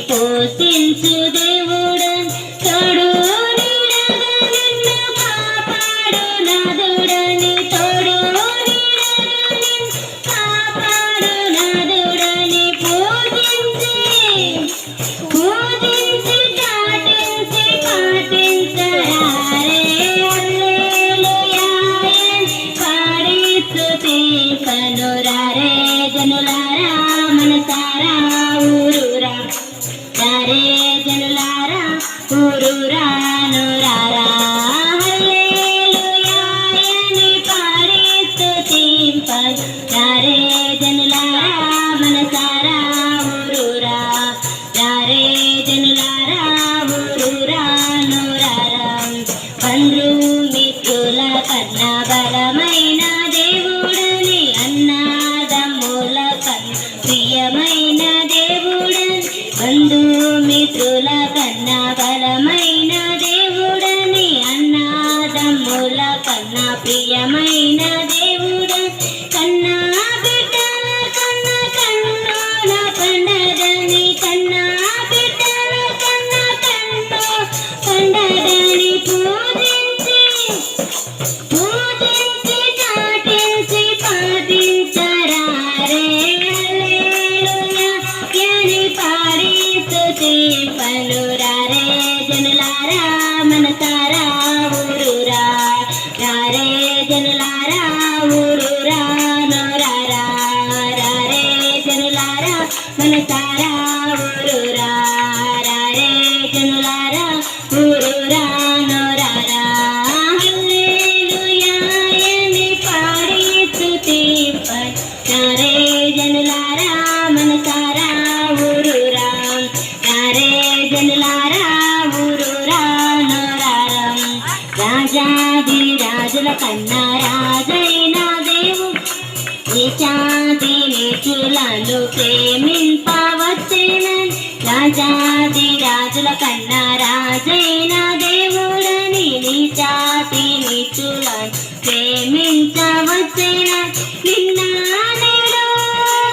పోషించు దేవుడన్ తోడు నీడగా నిన్ను కాపాడు నాదుడని తోడు నీడగా నిన్ను కాపాడు నాదుడని పూజించి చాటించి పాటించరారే హల్లెలూయా పాడి స్తుతి పనురారే జనులారా మనసారా ఊరూరా రారే జనులారా ఊరూరా నూరారా హల్లెలూయా అని పాడి స్తుతింపరారే జనులారా మనసారా ఊరూరా రారే జనులారా ఊరూరా నూరారా బంధుమిత్రుల కన్నా బలమైన దేవుడని అన్నదమ్ముల కన్నా ప్రియమైన దేవుడని బంధుమిత్రుల కన్నా బలమైన దేవుడని అన్నదమ్ముల కన్నా ప్రియమైన దేవుడని కన్నా బిడ్డల కన్నా కన్నుల పండగని కన్నా బిడ్డల కన్నా కన్ను పండగని పూజించి చాటించి పాటించరారే హల్లెలూయా అని పాడి స్తుతింపనురారే జనులారా మనసారా ఊరూరా రారే జనులారా ఊరూరా నూరారా రారే జనులారా మనసారా ఊరూరా రారే జనులారా ఊరూరా నూరారా హల్లెలూయా అని పాడి స్తుతింపరారే జనులారా మనసారా ఊరూరా రారే జనులారా ఊరూరా నూరారా రాజాది రాజుల కన్నా రాజైన దేవుడు నీచాతి నీచులను ప్రేమింపవచ్చేనని రాజాది రాజుల కన్నా రాజైన దేవుడని నీచాతి నీచులను ప్రేమించవచ్చేనని నిన్న నేడు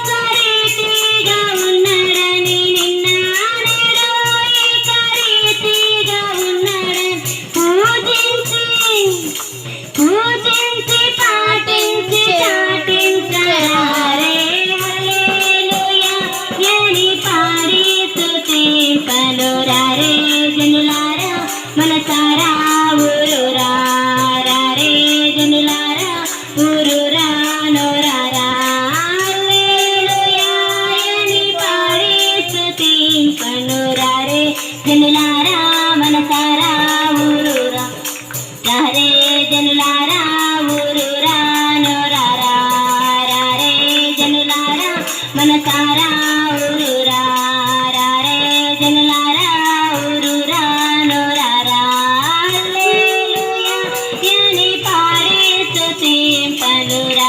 కరీతిగా ఉన్నాడని నిన్న నేడు ఏకరీతిగా ఉన్నాడని పూజించి పాటించి చాటించరారే హల్లెలూయా అని పాడి స్తుతింపనురారే జనులారా మనసారా ఊరూరా రారే జనులారా ఊరూరా నూరారా హల్లెలూయా అని పాడి స్తుతింపనురారే జనులారా మనసారా ఊరూరా రారే జనులారా ఊరూరా నూరారా రారే జనులారా మనసారా ఊరూరా రారే జనులారా ఊరూరా నూరారా హల్లెలూయా అని పాడి స్తుతింపనురారే